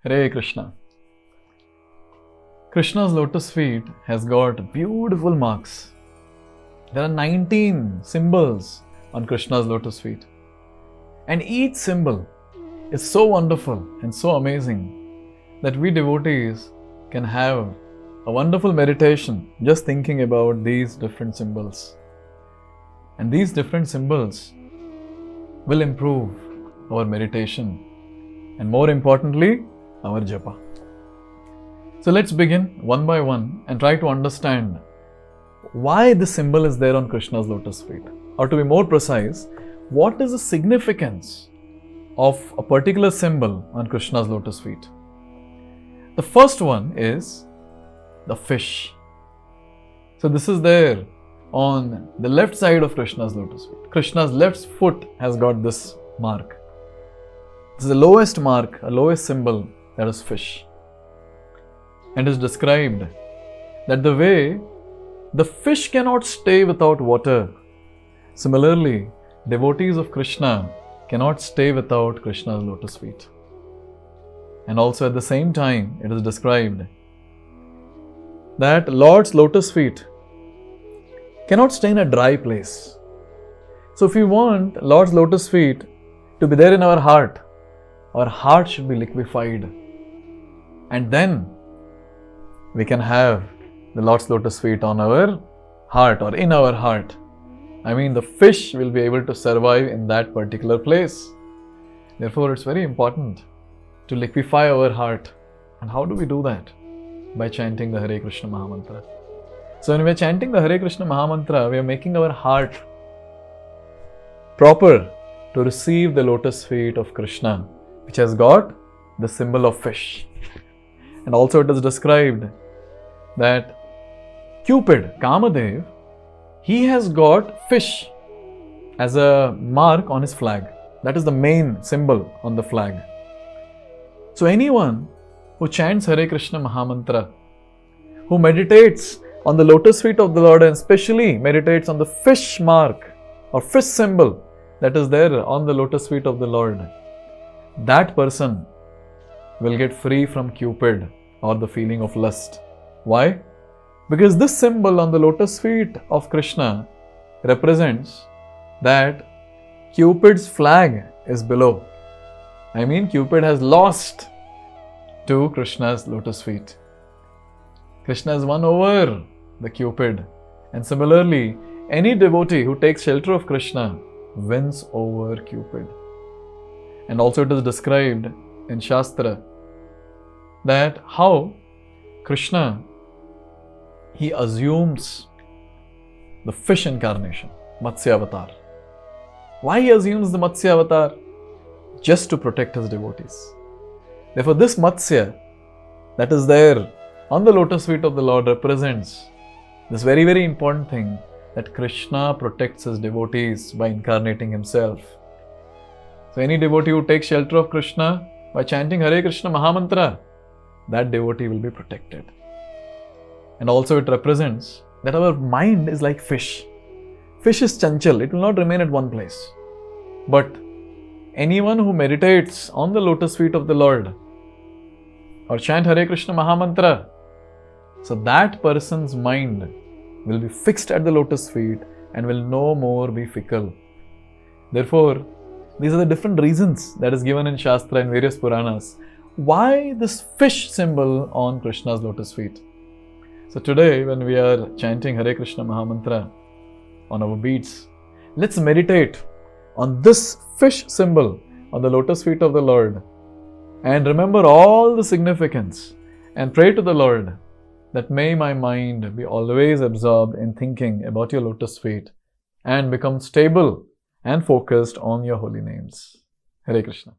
Hare Krishna. Krishna's lotus feet has got beautiful marks. There are 19 symbols on Krishna's lotus feet. And each symbol is so wonderful and so amazing that we devotees can have a wonderful meditation just thinking about these different symbols. And these different symbols will improve our meditation and more importantly, our Japa. So let's begin one by one and try to understand why this symbol is there on Krishna's lotus feet. Or to be more precise, what is the significance of a particular symbol on Krishna's lotus feet? The first one is the fish. So this is there on the left side of Krishna's lotus feet. Krishna's left foot has got this mark. This is the lowest mark, a lowest symbol, that is fish. And is described that the way the fish cannot stay without water, similarly, devotees of Krishna cannot stay without Krishna's lotus feet. And also at the same time, it is described that Lord's lotus feet cannot stay in a dry place. So if we want Lord's lotus feet to be there in our heart should be liquefied. And then we can have the Lord's lotus feet on our heart or in our heart. I mean, the fish will be able to survive in that particular place. Therefore, it's very important to liquefy our heart. And how do we do that? By chanting the Hare Krishna Mahamantra. So when we are chanting the Hare Krishna Mahamantra, we are making our heart proper to receive the lotus feet of Krishna, which has got the symbol of fish. And also it is described that Cupid, Kamadev, he has got fish as a mark on his flag. That is the main symbol on the flag. So anyone who chants Hare Krishna Mahamantra, who meditates on the lotus feet of the Lord and especially meditates on the fish mark or fish symbol that is there on the lotus feet of the Lord, that person will get free from Cupid or the feeling of lust. Why? Because this symbol on the lotus feet of Krishna represents that Cupid's flag is below. I mean, Cupid has lost to Krishna's lotus feet. Krishna has won over the Cupid. And similarly, any devotee who takes shelter of Krishna wins over Cupid. And also it is described in Shastra that how Krishna, he assumes the fish incarnation, Matsya avatar. Why he assumes the Matsya avatar? Just to protect his devotees. Therefore, this Matsya that is there on the lotus feet of the Lord represents this very, very important thing that Krishna protects his devotees by incarnating himself. So any devotee who takes shelter of Krishna by chanting Hare Krishna Mahamantra, that devotee will be protected. And also it represents that our mind is like fish. Fish is chanchal, it will not remain at one place. But anyone who meditates on the lotus feet of the Lord or chant Hare Krishna Mahamantra, so that person's mind will be fixed at the lotus feet and will no more be fickle. Therefore, these are the different reasons that is given in Shastra and various Puranas. Why this fish symbol on Krishna's lotus feet? So today when we are chanting Hare Krishna Mahamantra on our beats, let's meditate on this fish symbol on the lotus feet of the Lord and remember all the significance and pray to the Lord that may my mind be always absorbed in thinking about your lotus feet and become stable and focused on your holy names. Hare Krishna.